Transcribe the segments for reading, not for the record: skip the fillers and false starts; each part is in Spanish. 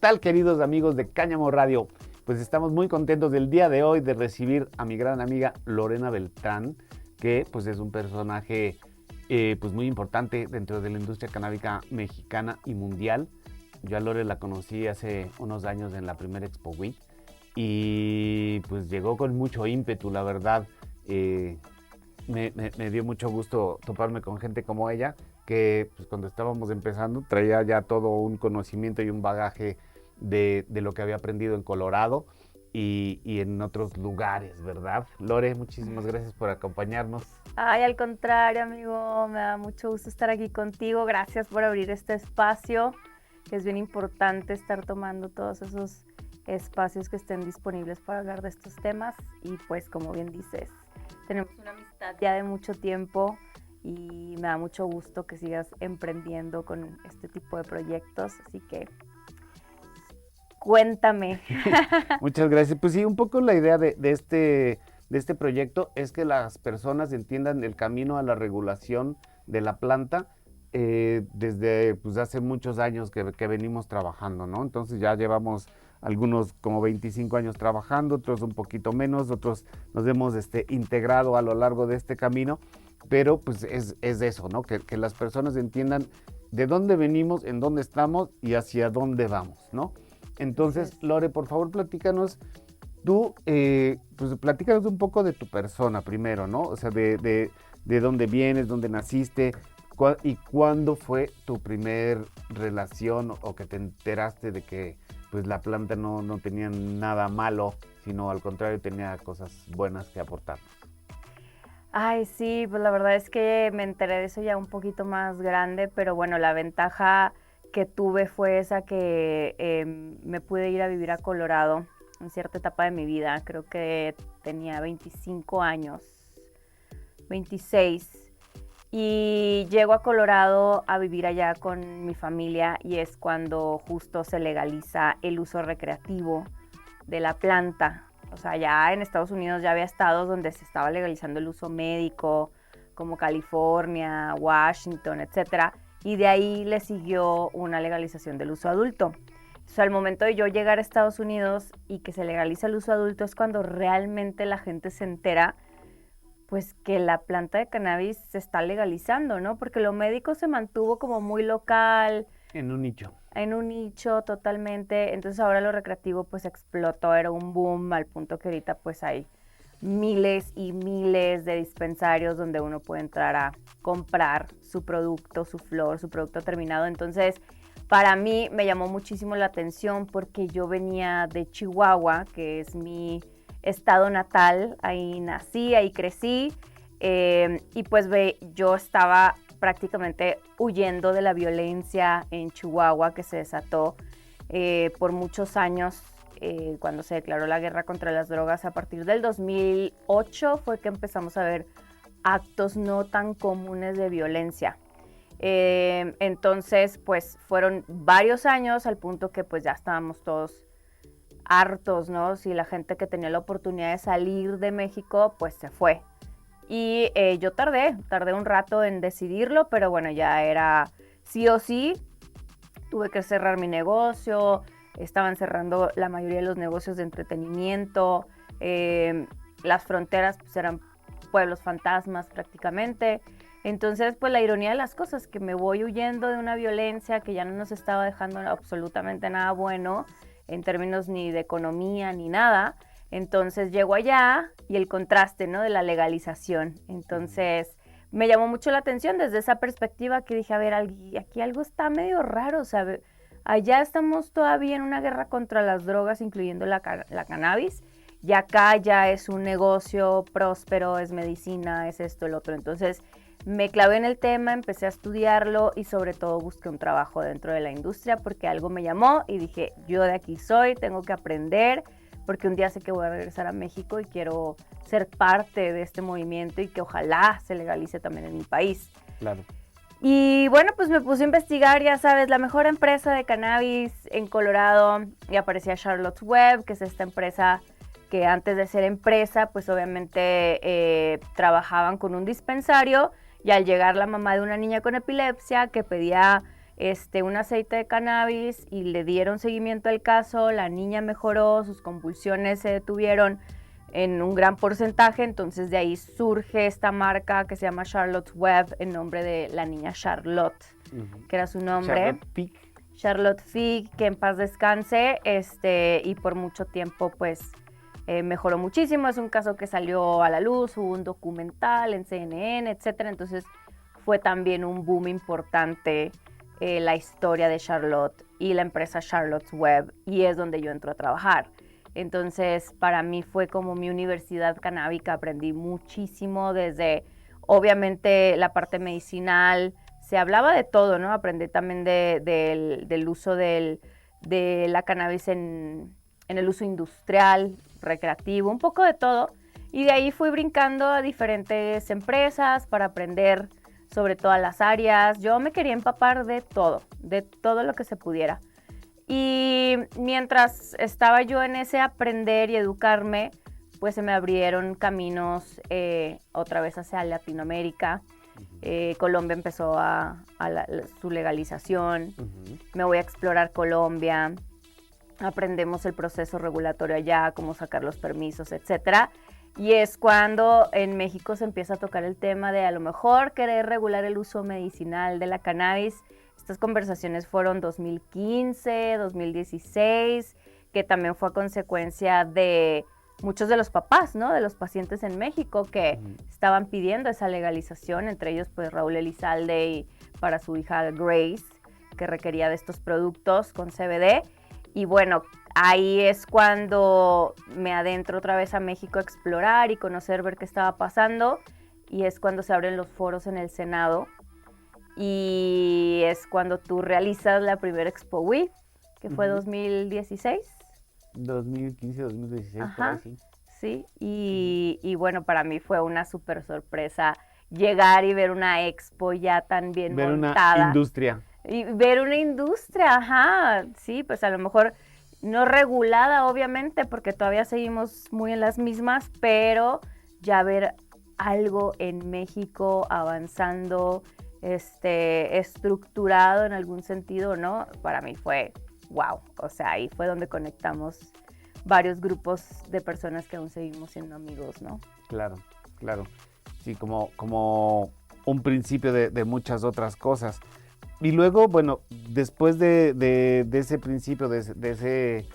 tal, queridos amigos de Cáñamo Radio? Pues estamos muy contentos del día de hoy de recibir a mi gran amiga Lorena Beltrán, que pues es un personaje pues muy importante dentro de la industria canábica mexicana y mundial. Yo a Lore la conocí hace unos años en la primera Expo Week y pues llegó con mucho ímpetu, la verdad. Me dio mucho gusto toparme con gente como ella, que pues, cuando estábamos empezando traía ya todo un conocimiento y un bagaje de lo que había aprendido en Colorado y en otros lugares, ¿verdad? Lore, muchísimas gracias por acompañarnos. Ay, al contrario, amigo, me da mucho gusto estar aquí contigo. Gracias por abrir este espacio, que es bien importante estar tomando todos esos espacios que estén disponibles para hablar de estos temas. Y pues, como bien dices, tenemos una amistad ya de mucho tiempo y me da mucho gusto que sigas emprendiendo con este tipo de proyectos. Así que, cuéntame. Muchas gracias. Pues sí, un poco la idea de este proyecto es que las personas entiendan el camino a la regulación de la planta desde pues, hace muchos años que venimos trabajando, ¿no? Entonces ya llevamos algunos como 25 años trabajando, otros un poquito menos, otros nos hemos integrado a lo largo de este camino, pero pues es eso, ¿no? Que las personas entiendan de dónde venimos, en dónde estamos y hacia dónde vamos, ¿no? Entonces, Lore, por favor, platícanos, tú, pues platícanos un poco de tu persona primero, ¿no? O sea, de dónde vienes, dónde naciste, y cuándo fue tu primer relación o que te enteraste de que pues la planta no tenía nada malo, sino al contrario tenía cosas buenas que aportarnos. Ay, sí, pues la verdad es que me enteré de eso ya un poquito más grande, pero bueno, la ventaja que tuve fue esa que me pude ir a vivir a Colorado en cierta etapa de mi vida. Creo que tenía 25 años, 26. Y llego a Colorado a vivir allá con mi familia y es cuando justo se legaliza el uso recreativo de la planta. O sea, ya en Estados Unidos ya había estados donde se estaba legalizando el uso médico, como California, Washington, etcétera, y de ahí le siguió una legalización del uso adulto. O sea, al momento de yo llegar a Estados Unidos y que se legaliza el uso adulto es cuando realmente la gente se entera pues que la planta de cannabis se está legalizando, ¿no? Porque lo médico se mantuvo como muy local, En un nicho. en un nicho totalmente, entonces ahora lo recreativo pues explotó, era un boom al punto que ahorita pues hay miles y miles de dispensarios donde uno puede entrar a comprar su producto, su flor, su producto terminado. Entonces, para mí me llamó muchísimo la atención porque yo venía de Chihuahua, que es mi estado natal, ahí nací, ahí crecí, y pues yo estaba prácticamente huyendo de la violencia en Chihuahua que se desató por muchos años cuando se declaró la guerra contra las drogas. A partir del 2008 fue que empezamos a ver actos no tan comunes de violencia. Entonces, pues fueron varios años al punto que pues ya estábamos todos hartos, ¿no? Si la gente que tenía la oportunidad de salir de México, pues se fue. Y yo tardé un rato en decidirlo, pero bueno, ya era sí o sí. Tuve que cerrar mi negocio, estaban cerrando la mayoría de los negocios de entretenimiento, las fronteras pues eran pueblos fantasmas prácticamente. Entonces, pues la ironía de las cosas, que me voy huyendo de una violencia que ya no nos estaba dejando absolutamente nada bueno, en términos ni de economía ni nada. Entonces llego allá y el contraste, ¿no?, de la legalización. Entonces me llamó mucho la atención desde esa perspectiva, que dije, a ver, aquí algo está medio raro. O sea, allá estamos todavía en una guerra contra las drogas, incluyendo la cannabis, y acá ya es un negocio próspero, es medicina, es esto, el otro. Entonces me clavé en el tema, empecé a estudiarlo y sobre todo busqué un trabajo dentro de la industria porque algo me llamó y dije, yo de aquí soy, tengo que aprender, porque un día sé que voy a regresar a México y quiero ser parte de este movimiento y que ojalá se legalice también en mi país. Claro. Y bueno, pues me puse a investigar, ya sabes, la mejor empresa de cannabis en Colorado, y aparecía Charlotte's Web, que es esta empresa que antes de ser empresa, pues obviamente trabajaban con un dispensario, y al llegar la mamá de una niña con epilepsia que pedía un aceite de cannabis y le dieron seguimiento al caso, la niña mejoró, sus convulsiones se detuvieron en un gran porcentaje, entonces de ahí surge esta marca que se llama Charlotte's Web en nombre de la niña Charlotte, que era su nombre. Charlotte Fig, que en paz descanse, y por mucho tiempo pues mejoró muchísimo. Es un caso que salió a la luz, hubo un documental en CNN, etcétera, entonces fue también un boom importante la historia de Charlotte y la empresa Charlotte's Web, y es donde yo entro a trabajar. Entonces, para mí fue como mi universidad canábica, aprendí muchísimo desde, obviamente, la parte medicinal, se hablaba de todo, ¿no? Aprendí también del uso de la cannabis en el uso industrial, recreativo, un poco de todo. Y de ahí fui brincando a diferentes empresas para aprender sobre todas las áreas. Yo me quería empapar de todo lo que se pudiera. Y mientras estaba yo en ese aprender y educarme, pues se me abrieron caminos otra vez hacia Latinoamérica. Colombia empezó su legalización. Me voy a explorar Colombia. Aprendemos el proceso regulatorio allá, cómo sacar los permisos, etcétera. Y es cuando en México se empieza a tocar el tema de a lo mejor querer regular el uso medicinal de la cannabis. Estas conversaciones fueron 2015, 2016, que también fue a consecuencia de muchos de los papás, ¿no? De los pacientes en México que estaban pidiendo esa legalización, entre ellos pues Raúl Elizalde y para su hija Grace, que requería de estos productos con CBD. Y bueno, ahí es cuando me adentro otra vez a México a explorar y conocer, ver qué estaba pasando. Y es cuando se abren los foros en el Senado. Y es cuando tú realizas la primera Expo WID, que fue 2016. 2015, 2016, Ajá, por ahí, sí. Y bueno, para mí fue una súper sorpresa llegar y ver una expo ya tan bien montada. Ver una industria. Y ver una industria, ajá, sí, pues a lo mejor no regulada, obviamente, porque todavía seguimos muy en las mismas, pero ya ver algo en México avanzando, estructurado en algún sentido, ¿no? Para mí fue wow, o sea, ahí fue donde conectamos varios grupos de personas que aún seguimos siendo amigos, ¿no? Claro, claro. Sí, como un principio de muchas otras cosas. Y luego, bueno, después de ese principio, de ese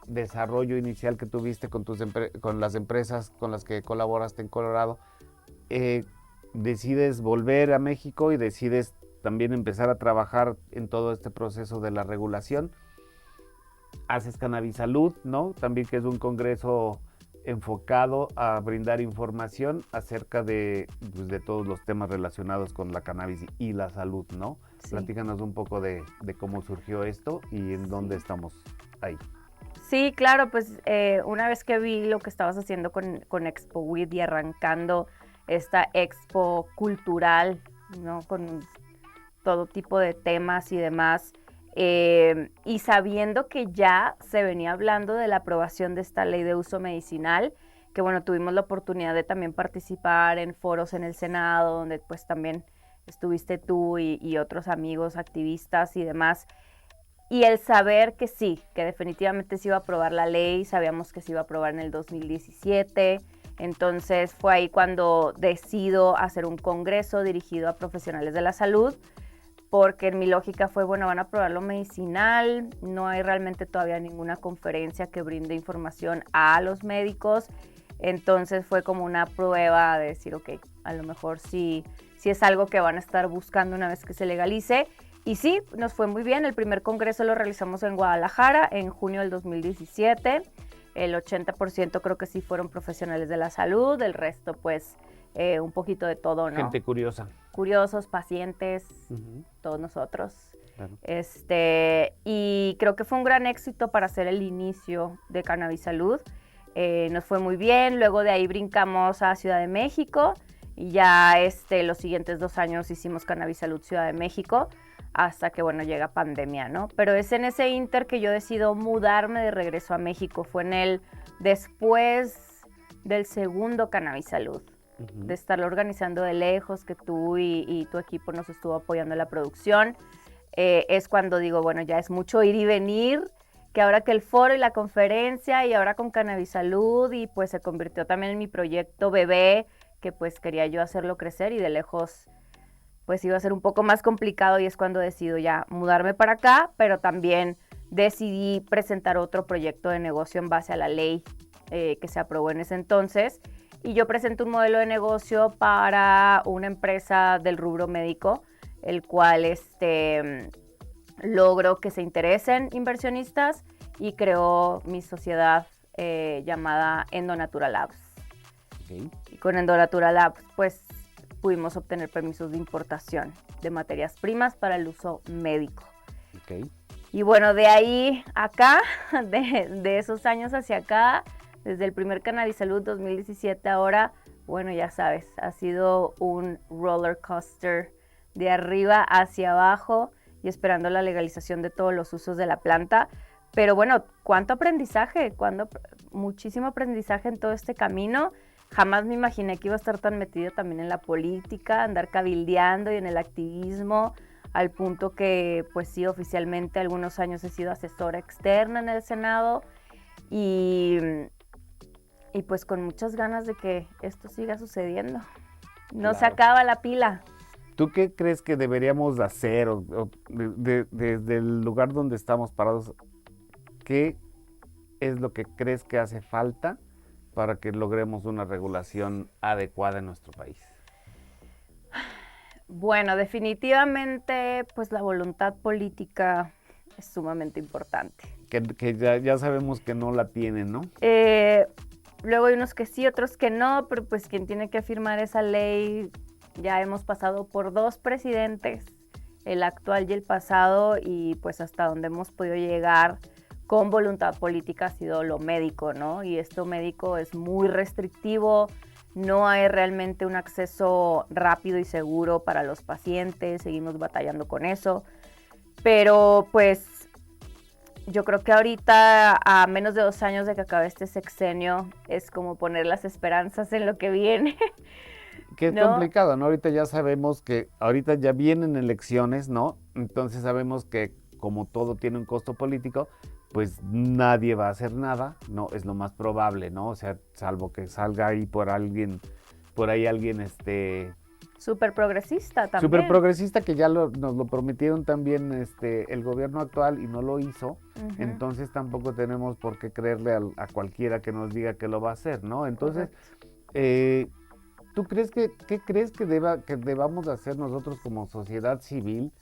desarrollo inicial que tuviste con las empresas con las que colaboraste en Colorado, decides volver a México y decides también empezar a trabajar en todo este proceso de la regulación. Haces Cannabisalud, ¿no? También, que es un congreso enfocado a brindar información acerca de todos los temas relacionados con la cannabis y la salud, ¿no? Sí. Platícanos un poco de cómo surgió esto y en dónde estamos ahí. Sí, claro, pues una vez que vi lo que estabas haciendo con Expo WID y arrancando esta expo cultural, ¿no? Con todo tipo de temas y demás, y sabiendo que ya se venía hablando de la aprobación de esta ley de uso medicinal, que bueno, tuvimos la oportunidad de también participar en foros en el Senado, donde pues también estuviste tú y otros amigos activistas y demás, y el saber que sí, que definitivamente se iba a aprobar la ley, sabíamos que se iba a aprobar en el 2017, entonces fue ahí cuando decido hacer un congreso dirigido a profesionales de la salud, porque en mi lógica fue, bueno, van a aprobar lo medicinal, no hay realmente todavía ninguna conferencia que brinde información a los médicos, entonces fue como una prueba de decir, ok, a lo mejor sí es algo que van a estar buscando una vez que se legalice. Y sí, nos fue muy bien, el primer congreso lo realizamos en Guadalajara en junio del 2017, el 80% creo que sí fueron profesionales de la salud, el resto pues un poquito de todo, ¿no? Gente curiosa. Curiosos, pacientes, todos nosotros. Claro. Y creo que fue un gran éxito para hacer el inicio de Cannabisalud. Nos fue muy bien, luego de ahí brincamos a Ciudad de México y ya los siguientes 2 años hicimos Cannabisalud Ciudad de México hasta que, bueno, llega pandemia, ¿no? Pero es en ese inter que yo decido mudarme de regreso a México. Fue después del segundo Cannabisalud. de estarlo organizando de lejos, que tú y tu equipo nos estuvo apoyando en la producción, es cuando digo, bueno, ya es mucho ir y venir, que ahora que el foro y la conferencia y ahora con Cannabis Salud y pues se convirtió también en mi proyecto bebé, que pues quería yo hacerlo crecer y de lejos pues iba a ser un poco más complicado y es cuando decido ya mudarme para acá, pero también decidí presentar otro proyecto de negocio en base a la ley que se aprobó en ese entonces y yo presenté un modelo de negocio para una empresa del rubro médico, el cual logró que se interesen inversionistas y creó mi sociedad llamada Endonatural Labs. Okay. Y con Endonatural Labs, pues pudimos obtener permisos de importación de materias primas para el uso médico. Okay. Y bueno, de ahí acá, de esos años hacia acá, desde el primer Cannabis Salud 2017 ahora, bueno, ya sabes, ha sido un roller coaster de arriba hacia abajo y esperando la legalización de todos los usos de la planta. Pero bueno, cuánto aprendizaje, muchísimo aprendizaje en todo este camino. Jamás me imaginé que iba a estar tan metido también en la política, andar cabildeando y en el activismo, al punto que, pues sí, oficialmente algunos años he sido asesora externa en el Senado y pues con muchas ganas de que esto siga sucediendo. No se acaba la pila. ¿Tú qué crees que deberíamos hacer desde el lugar donde estamos parados? ¿Qué es lo que crees que hace falta para que logremos una regulación adecuada en nuestro país? Bueno, definitivamente, pues la voluntad política es sumamente importante. Que ya sabemos que no la tienen, ¿no? Luego hay unos que sí, otros que no, pero pues quien tiene que firmar esa ley, ya hemos pasado por 2 presidentes, el actual y el pasado, y pues hasta donde hemos podido llegar con voluntad política ha sido lo médico, ¿no? Y esto médico es muy restrictivo, no hay realmente un acceso rápido y seguro para los pacientes, seguimos batallando con eso, pero pues yo creo que ahorita, a menos de 2 años de que acabe este sexenio, es como poner las esperanzas en lo que viene. Que es complicado, ¿no? Ahorita ya sabemos que ahorita ya vienen elecciones, ¿no? Entonces sabemos que como todo tiene un costo político, pues nadie va a hacer nada, ¿no? Es lo más probable, ¿no? O sea, salvo que salga ahí por alguien súper progresista también. Súper progresista, que ya nos lo prometieron también el gobierno actual y no lo hizo. Entonces tampoco tenemos por qué creerle a cualquiera que nos diga que lo va a hacer, ¿no? Entonces, ¿tú crees qué crees que debamos hacer nosotros como sociedad civil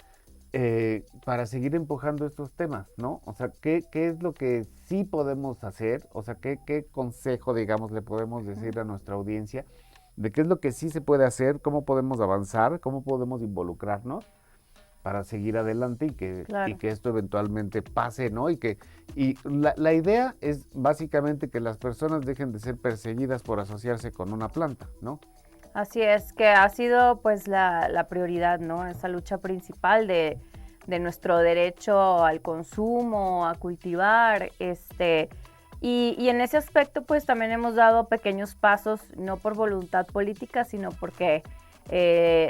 para seguir empujando estos temas, ¿no? O sea, ¿qué es lo que sí podemos hacer? O sea, ¿qué consejo, digamos, le podemos decir a nuestra audiencia de qué es lo que sí se puede hacer, cómo podemos avanzar, cómo podemos involucrarnos para seguir adelante y que esto eventualmente pase, ¿no? Y la idea es básicamente que las personas dejen de ser perseguidas por asociarse con una planta, ¿no? Así es, que ha sido pues la prioridad, ¿no? Esa lucha principal de nuestro derecho al consumo, a cultivar, y en ese aspecto pues también hemos dado pequeños pasos, no por voluntad política, sino porque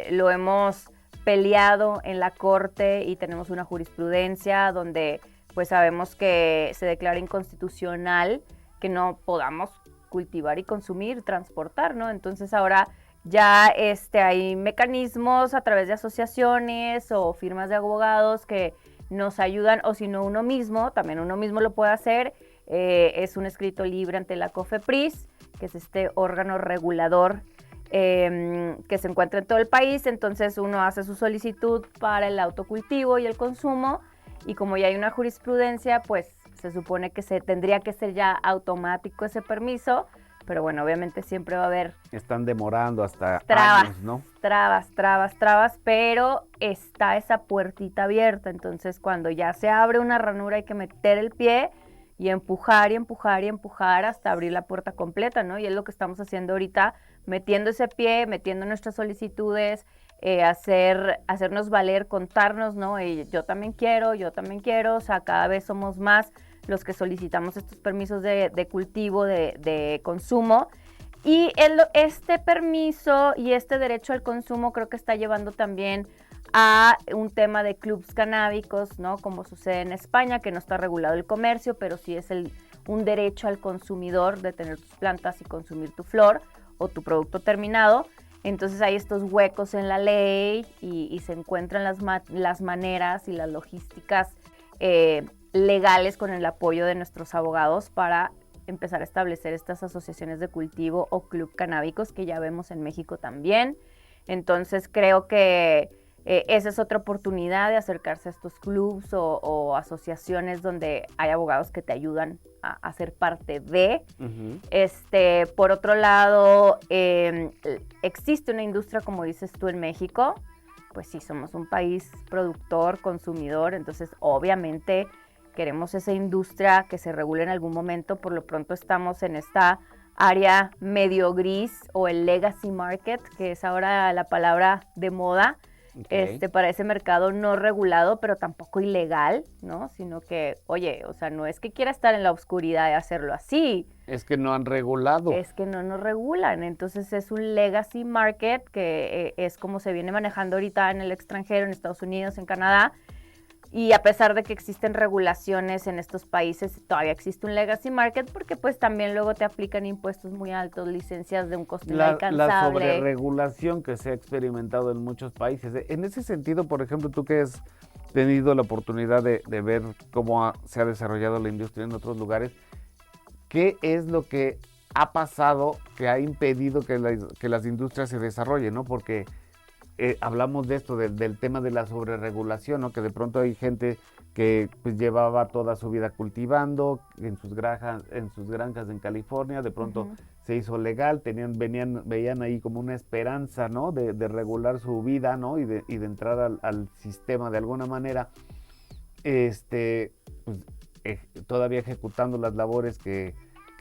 lo hemos peleado en la corte y tenemos una jurisprudencia donde pues sabemos que se declara inconstitucional que no podamos cultivar y consumir, transportar, ¿no? Entonces ahora ya hay mecanismos a través de asociaciones o firmas de abogados que nos ayudan, o si no uno mismo, también uno mismo lo puede hacer. Es un escrito libre ante la COFEPRIS, que es este órgano regulador que se encuentra en todo el país. Entonces uno hace su solicitud para el autocultivo y el consumo, y como ya hay una jurisprudencia, pues se supone que tendría que ser ya automático ese permiso. Pero bueno, obviamente siempre va a haber... Están demorando hasta trabas, años, ¿no? Trabas, pero está esa puertita abierta. Entonces, cuando ya se abre una ranura, hay que meter el pie y empujar hasta abrir la puerta completa, ¿no? Y es lo que estamos haciendo ahorita, metiendo ese pie, metiendo nuestras solicitudes, hacernos valer, contarnos, ¿no? Y yo también quiero, o sea, cada vez somos más los que solicitamos estos permisos de cultivo, de consumo, Y este permiso y este derecho al consumo creo que está llevando también a un tema de clubs canábicos, ¿no? Como sucede en España, que no está regulado el comercio, pero sí es un derecho al consumidor de tener tus plantas y consumir tu flor o tu producto terminado. Entonces hay estos huecos en la ley y se encuentran las maneras y las logísticas legales con el apoyo de nuestros abogados para empezar a establecer estas asociaciones de cultivo o club canábicos que ya vemos en México también. Entonces creo que esa es otra oportunidad de acercarse a estos clubs o asociaciones donde hay abogados que te ayudan a ser parte de. Uh-huh. Por otro lado, existe una industria, como dices tú, en México. Pues sí, somos un país productor, consumidor, entonces obviamente queremos esa industria que se regule en algún momento. Por lo pronto estamos en esta área medio gris o el legacy market, que es ahora la palabra de moda, Okay. para ese mercado no regulado, pero tampoco ilegal, ¿no? Sino que, oye, o sea, no es que quiera estar en la oscuridad de hacerlo así, Es que no han regulado. es que no nos regulan. Entonces es un legacy market que es como se viene manejando ahorita en el extranjero, en Estados Unidos, en Canadá. Y a pesar de que existen regulaciones en estos países, todavía existe un legacy market porque pues también luego te aplican impuestos muy altos, licencias de un costo La inalcanzable. sobreregulación que se ha experimentado en muchos países. En ese sentido, por ejemplo, tú que has tenido la oportunidad de ver cómo se ha desarrollado la industria en otros lugares, ¿qué es lo que ha pasado que ha impedido que las industrias se desarrollen, ¿no? Porque hablamos de esto, del tema de la sobreregulación, ¿no? Que de pronto hay gente que pues llevaba toda su vida cultivando en sus granjas en California, de pronto Ujú. se hizo legal, veían ahí como una esperanza, ¿no? De regular su vida, ¿no? Y de entrar al sistema de alguna manera, pues, todavía ejecutando las labores que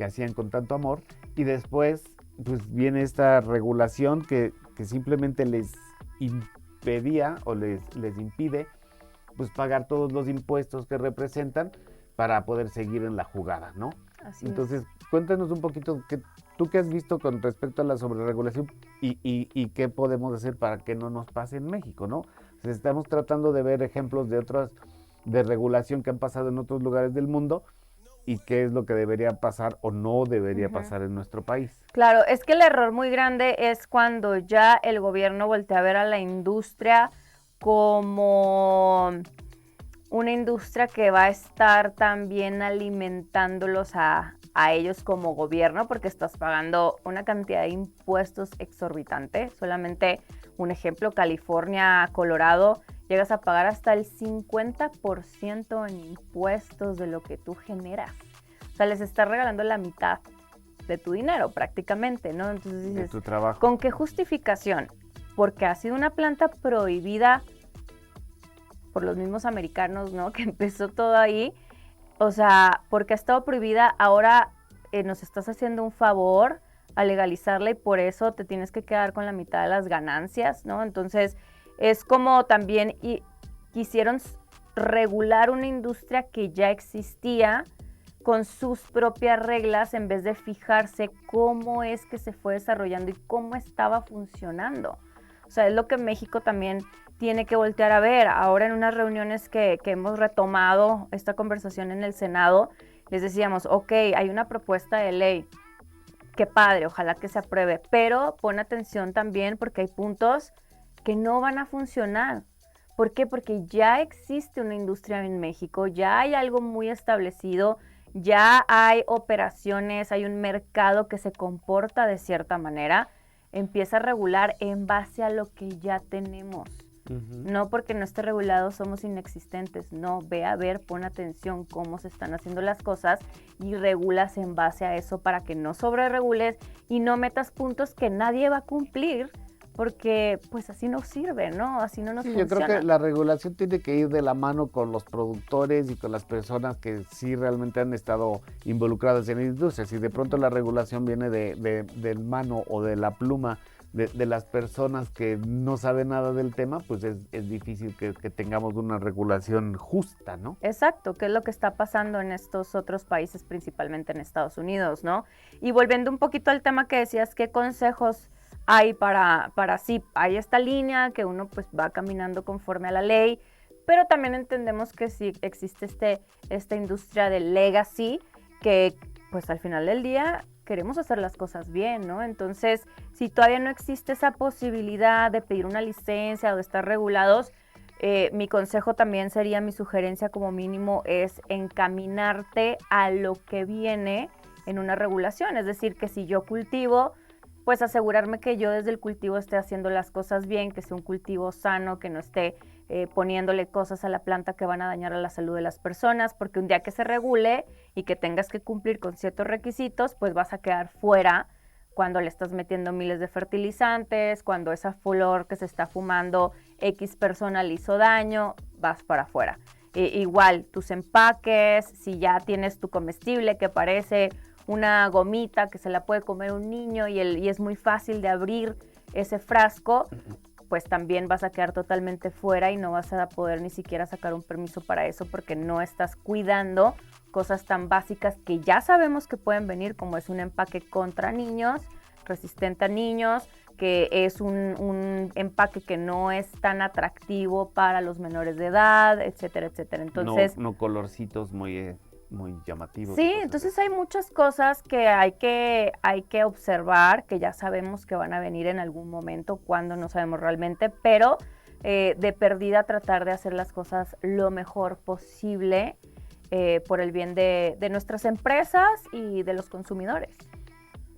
hacían con tanto amor, y después pues viene esta regulación que simplemente les impedía o les impide pues pagar todos los impuestos que representan para poder seguir en la jugada, ¿no? Así Entonces, es. cuéntanos un poquito tú qué has visto con respecto a la sobreregulación y qué podemos hacer para que no nos pase en México, ¿no? O sea, estamos tratando de ver ejemplos de otras de regulación que han pasado en otros lugares del mundo y qué es lo que debería pasar o no debería Ujú. pasar en nuestro país. Claro, es que el error muy grande es cuando ya el gobierno voltea a ver a la industria como una industria que va a estar también alimentándolos a ellos como gobierno, porque estás pagando una cantidad de impuestos exorbitante. Solamente un ejemplo, California, Colorado, llegas a pagar hasta el 50% en impuestos de lo que tú generas. O sea, les estás regalando la mitad de tu dinero prácticamente, ¿no? Entonces De dices, tu trabajo. ¿con qué justificación? Porque ha sido una planta prohibida por los mismos americanos, ¿no? Que empezó todo ahí. O sea, porque ha estado prohibida, ahora nos estás haciendo un favor a legalizarla y por eso te tienes que quedar con la mitad de las ganancias, ¿no? Entonces, es como también quisieron regular una industria que ya existía con sus propias reglas en vez de fijarse cómo es que se fue desarrollando y cómo estaba funcionando. O sea, es lo que México también tiene que voltear a ver. Ahora en unas reuniones que hemos retomado esta conversación en el Senado, les decíamos, ok, hay una propuesta de ley, qué padre, ojalá que se apruebe, pero pon atención también porque hay puntos que no van a funcionar. ¿Por qué? Porque ya existe una industria en México, ya hay algo muy establecido, ya hay operaciones, hay un mercado que se comporta de cierta manera. Empieza a regular en base a lo que ya tenemos. Uh-huh. No porque no esté regulado somos inexistentes, no, ve a ver, pon atención cómo se están haciendo las cosas y regulas en base a eso para que no sobreregules y no metas puntos que nadie va a cumplir porque pues así no sirve, ¿no? Así no nos Sí, yo creo funciona. que la regulación tiene que ir de la mano con los productores y con las personas que sí realmente han estado involucradas en la industria. Si de pronto la regulación viene de mano o de la pluma de las personas que no saben nada del tema, pues es difícil que tengamos una regulación justa, ¿no? Exacto, que es lo que está pasando en estos otros países, principalmente en Estados Unidos, ¿no? Y volviendo un poquito al tema que decías, ¿qué consejos hay para sí? Hay esta línea que uno pues va caminando conforme a la ley, pero también entendemos que sí existe esta industria del legacy, que pues al final del día queremos hacer las cosas bien, ¿no? Entonces, si todavía no existe esa posibilidad de pedir una licencia o de estar regulados, mi consejo también sería, mi sugerencia como mínimo es encaminarte a lo que viene en una regulación. Es decir, que si yo cultivo, pues asegurarme que yo desde el cultivo esté haciendo las cosas bien, que sea un cultivo sano, que no esté poniéndole cosas a la planta que van a dañar a la salud de las personas, porque un día que se regule y que tengas que cumplir con ciertos requisitos, pues vas a quedar fuera cuando le estás metiendo miles de fertilizantes, cuando esa flor que se está fumando X persona le hizo daño, vas para afuera. Igual, tus empaques, si ya tienes tu comestible que parece una gomita que se la puede comer un niño y es muy fácil de abrir ese frasco, pues también vas a quedar totalmente fuera y no vas a poder ni siquiera sacar un permiso para eso porque no estás cuidando cosas tan básicas que ya sabemos que pueden venir, como es un empaque contra niños, resistente a niños, que es un empaque que no es tan atractivo para los menores de edad, etcétera, etcétera. Entonces, no colorcitos muy llamativos. Sí, entonces hay muchas cosas que hay que observar, que ya sabemos que van a venir en algún momento, cuando no sabemos realmente, pero de perdida tratar de hacer las cosas lo mejor posible por el bien de nuestras empresas y de los consumidores.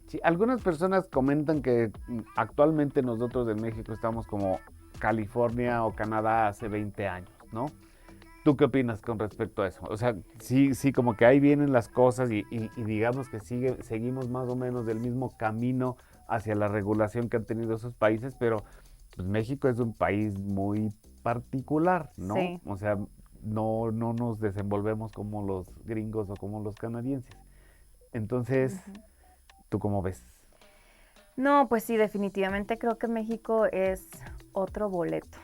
Sí, algunas personas comentan que actualmente nosotros en México estamos como California o Canadá hace 20 años, ¿no? ¿Tú qué opinas con respecto a eso? O sea, sí, como que ahí vienen las cosas y digamos que seguimos más o menos del mismo camino hacia la regulación que han tenido esos países, pero pues México es un país muy particular, ¿no? Sí. O sea, no nos desenvolvemos como los gringos o como los canadienses. Entonces, ¿tú cómo ves? No, pues sí, definitivamente creo que México es otro boleto.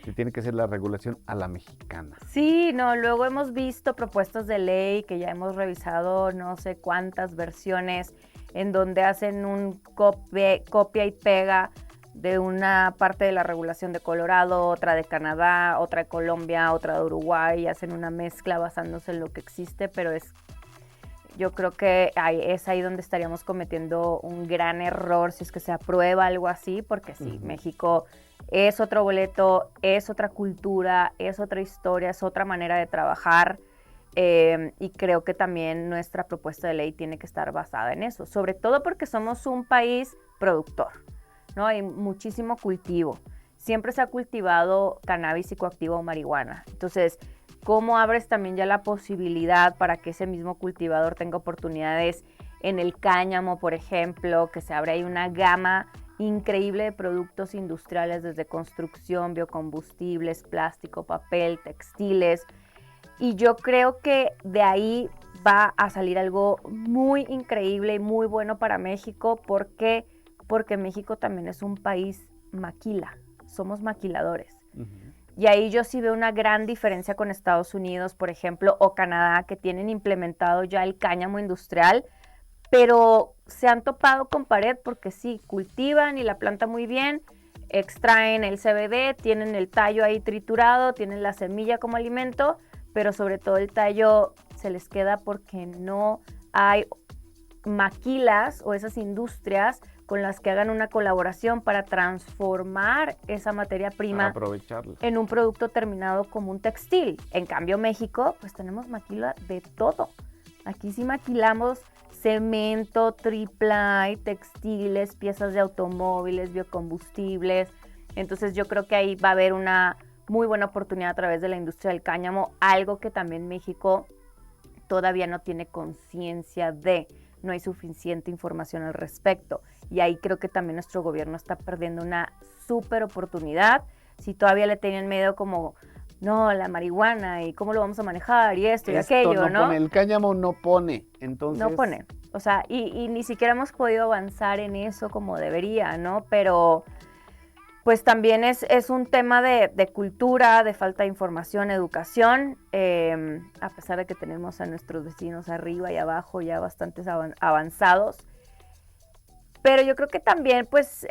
Que tiene que ser la regulación a la mexicana. Sí, no, luego hemos visto propuestas de ley que ya hemos revisado no sé cuántas versiones en donde hacen un copia y pega de una parte de la regulación de Colorado, otra de Canadá, otra de Colombia, otra de Uruguay, y hacen una mezcla basándose en lo que existe, pero yo creo que es ahí donde estaríamos cometiendo un gran error si es que se aprueba algo así, porque sí, México es otro boleto, es otra cultura, es otra historia, es otra manera de trabajar, y creo que también nuestra propuesta de ley tiene que estar basada en eso, sobre todo porque somos un país productor, ¿no? Hay muchísimo cultivo, siempre se ha cultivado cannabis psicoactivo o marihuana, entonces, ¿cómo abres también ya la posibilidad para que ese mismo cultivador tenga oportunidades en el cáñamo, por ejemplo, que se abre ahí una gama increíble de productos industriales desde construcción, biocombustibles, plástico, papel, textiles? Y yo creo que de ahí va a salir algo muy increíble y muy bueno para México. ¿Por qué? Porque México también es un país maquila, somos maquiladores. Y ahí yo sí veo una gran diferencia con Estados Unidos, por ejemplo, o Canadá, que tienen implementado ya el cáñamo industrial, pero se han topado con pared porque sí, cultivan y la planta muy bien, extraen el CBD, tienen el tallo ahí triturado, tienen la semilla como alimento, pero sobre todo el tallo se les queda porque no hay maquilas o esas industrias con las que hagan una colaboración para transformar esa materia prima en un producto terminado como un textil. En cambio, México, pues tenemos maquila de todo. Aquí sí maquilamos cemento, triple, textiles, piezas de automóviles, biocombustibles. Entonces yo creo que ahí va a haber una muy buena oportunidad a través de la industria del cáñamo, algo que también México todavía no tiene conciencia de. No hay suficiente información al respecto. Y ahí creo que también nuestro gobierno está perdiendo una súper oportunidad. Si todavía le tienen miedo como, no, la marihuana y cómo lo vamos a manejar y esto y aquello, ¿no? El cáñamo no pone, entonces... No pone. O sea, y ni siquiera hemos podido avanzar en eso como debería, ¿no? Pero pues también es un tema de cultura, de falta de información, educación, a pesar de que tenemos a nuestros vecinos arriba y abajo ya bastante avanzados. Pero yo creo que también pues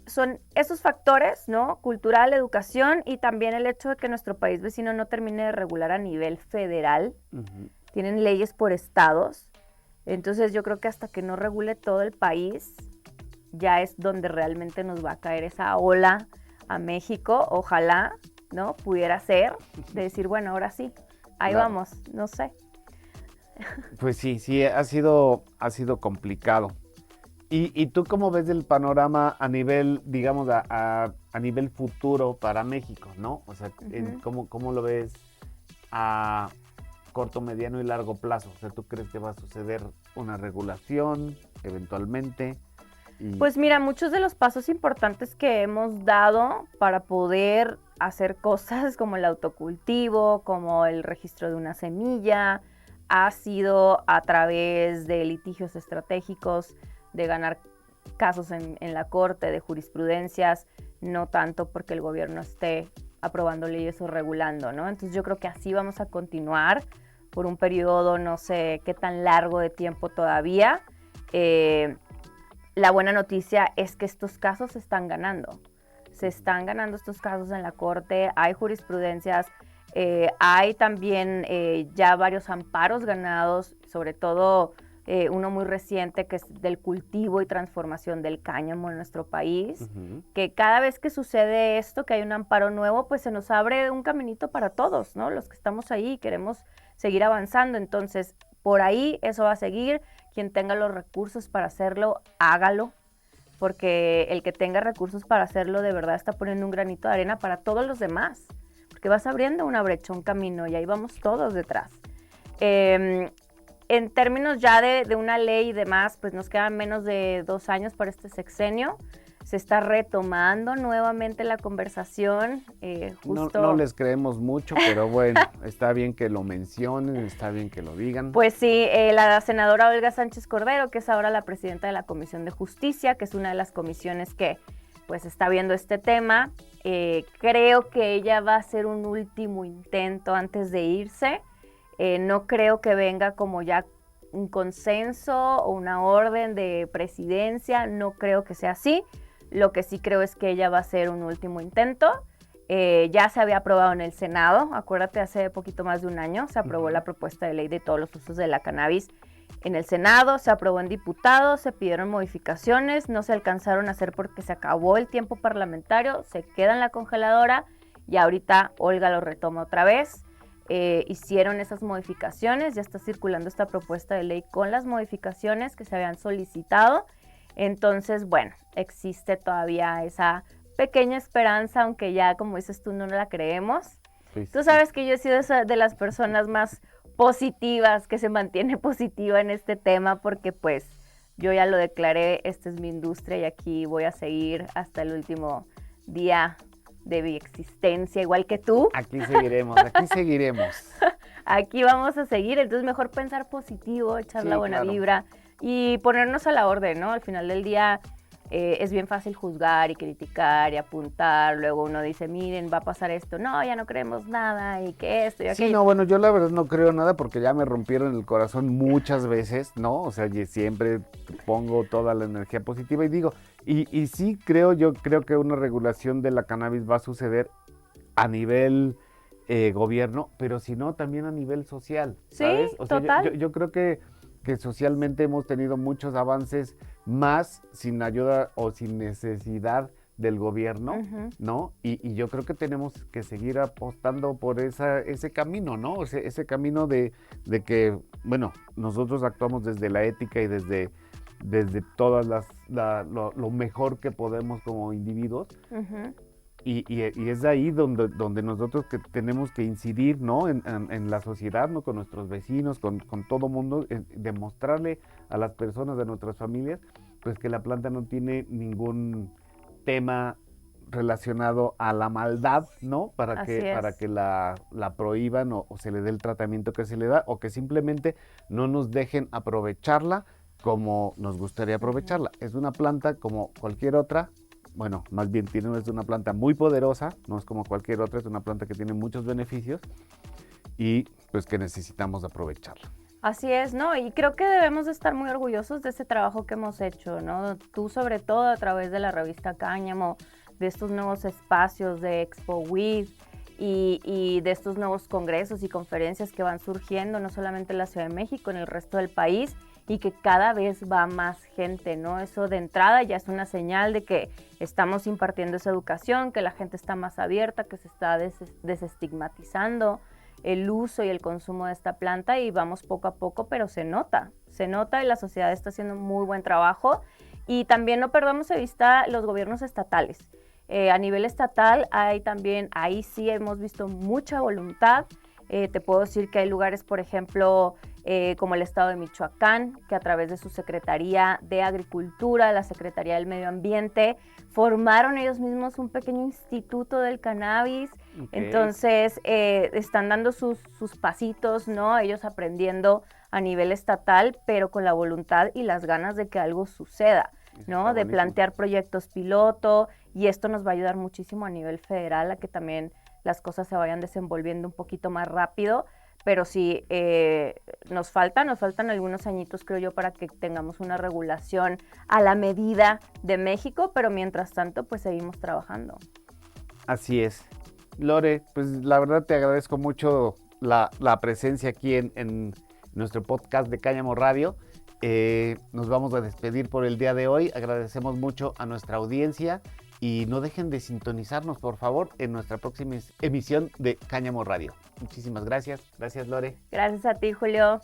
son esos factores, ¿no? Cultural, educación y también el hecho de que nuestro país vecino no termine de regular a nivel federal. Ujú. Tienen leyes por estados. Entonces yo creo que hasta que no regule todo el país, ya es donde realmente nos va a caer esa ola a México. Ojalá, ¿no? Pudiera ser, de decir, bueno, ahora sí, ahí Claro. vamos, no sé. Pues sí, ha sido complicado. ¿Y tú cómo ves el panorama a nivel, digamos, a nivel futuro para México, ¿no? O sea, ¿cómo lo ves a corto, mediano y largo plazo? O sea, ¿tú crees que va a suceder una regulación eventualmente? Pues mira, muchos de los pasos importantes que hemos dado para poder hacer cosas como el autocultivo, como el registro de una semilla, ha sido a través de litigios estratégicos, de ganar casos en la corte, de jurisprudencias, no tanto porque el gobierno esté aprobando leyes o regulando, ¿no? Entonces yo creo que así vamos a continuar por un periodo, no sé qué tan largo de tiempo todavía. La buena noticia es que estos casos se están ganando. Se están ganando estos casos en la corte, hay jurisprudencias, hay también ya varios amparos ganados, sobre todo uno muy reciente que es del cultivo y transformación del cáñamo en nuestro país, que cada vez que sucede esto, que hay un amparo nuevo, pues se nos abre un caminito para todos, ¿no? Los que estamos ahí y queremos seguir avanzando, entonces por ahí eso va a seguir. Quien tenga los recursos para hacerlo, hágalo, porque el que tenga recursos para hacerlo de verdad está poniendo un granito de arena para todos los demás, porque vas abriendo una brecha, un camino y ahí vamos todos detrás. En términos ya de una ley y demás, pues nos quedan menos de 2 años para este sexenio. Se está retomando nuevamente la conversación. No les creemos mucho, pero bueno, está bien que lo mencionen, está bien que lo digan. Pues sí, la senadora Olga Sánchez Cordero, que es ahora la presidenta de la Comisión de Justicia, que es una de las comisiones que pues está viendo este tema, creo que ella va a hacer un último intento antes de irse. No creo que venga como ya un consenso o una orden de presidencia, no creo que sea así. Lo que sí creo es que ella va a hacer un último intento. Ya se había aprobado en el Senado, acuérdate, hace poquito más de un año se aprobó la propuesta de ley de todos los usos de la cannabis en el Senado, se aprobó en diputados, se pidieron modificaciones, no se alcanzaron a hacer porque se acabó el tiempo parlamentario, se queda en la congeladora y ahorita Olga lo retoma otra vez. Hicieron esas modificaciones, ya está circulando esta propuesta de ley con las modificaciones que se habían solicitado. Entonces, bueno, existe todavía esa pequeña esperanza, aunque ya, como dices tú, no la creemos. Pues, Tú sabes que yo he sido esa de las personas más positivas, que se mantiene positiva en este tema, porque pues yo ya lo declaré, esta es mi industria y aquí voy a seguir hasta el último día de mi existencia, igual que tú. Aquí seguiremos, aquí seguiremos. Aquí vamos a seguir, entonces mejor pensar positivo, echar la buena vibra y ponernos a la orden, ¿no? Al final del día es bien fácil juzgar y criticar y apuntar, luego uno dice, miren, va a pasar esto, no, ya no creemos nada y que esto y aquello. Sí, no, bueno, yo la verdad no creo nada porque ya me rompieron el corazón muchas veces, ¿no? O sea, y siempre pongo toda la energía positiva y digo, y sí yo creo que una regulación de la cannabis va a suceder a nivel gobierno, pero si no, también a nivel social, ¿sabes? Sí, O sea, total. yo creo que socialmente hemos tenido muchos avances más sin ayuda o sin necesidad del gobierno, ¿no? Y yo creo que tenemos que seguir apostando por ese camino, ¿no? O sea, ese camino de que, bueno, nosotros actuamos desde la ética y desde todas lo mejor que podemos como individuos. Y es ahí donde nosotros que tenemos que incidir, ¿no? En la sociedad, ¿no? Con nuestros vecinos, con todo mundo, demostrarle a las personas de nuestras familias, pues que la planta no tiene ningún tema relacionado a la maldad, ¿no? Para Así que es. la prohíban o se le dé el tratamiento que se le da, o que simplemente no nos dejen aprovecharla como nos gustaría Ujú. aprovecharla. Es una planta como cualquier otra, bueno, más bien es una planta muy poderosa, no es como cualquier otra, es una planta que tiene muchos beneficios y pues que necesitamos aprovecharla. Así es, ¿no? Y creo que debemos de estar muy orgullosos de ese trabajo que hemos hecho, ¿no? Tú sobre todo a través de la revista Cáñamo, de estos nuevos espacios de Expo WID y de estos nuevos congresos y conferencias que van surgiendo, no solamente en la Ciudad de México, en el resto del país, y que cada vez va más gente, ¿no? Eso de entrada ya es una señal de que estamos impartiendo esa educación, que la gente está más abierta, que se está desestigmatizando el uso y el consumo de esta planta y vamos poco a poco, pero se nota y la sociedad está haciendo un muy buen trabajo. Y también no perdamos de vista los gobiernos estatales. A nivel estatal hay también, ahí sí hemos visto mucha voluntad. Te puedo decir que hay lugares, por ejemplo, como el estado de Michoacán, que a través de su Secretaría de Agricultura, la Secretaría del Medio Ambiente, formaron ellos mismos un pequeño instituto del cannabis. Ok, Entonces, están dando sus pasitos, ¿no? Ellos aprendiendo a nivel estatal, pero con la voluntad y las ganas de que algo suceda, eso está ¿no? De buenísimo. plantear proyectos piloto y esto nos va a ayudar muchísimo a nivel federal a que también las cosas se vayan desenvolviendo un poquito más rápido. Pero sí, nos faltan algunos añitos, creo yo, para que tengamos una regulación a la medida de México, pero mientras tanto, pues seguimos trabajando. Así es. Lore, pues la verdad te agradezco mucho la presencia aquí en nuestro podcast de Cáñamo Radio. Nos vamos a despedir por el día de hoy. Agradecemos mucho a nuestra audiencia y no dejen de sintonizarnos, por favor, en nuestra próxima emisión de Cáñamo Radio. Muchísimas gracias. Gracias, Lore. Gracias a ti, Julio.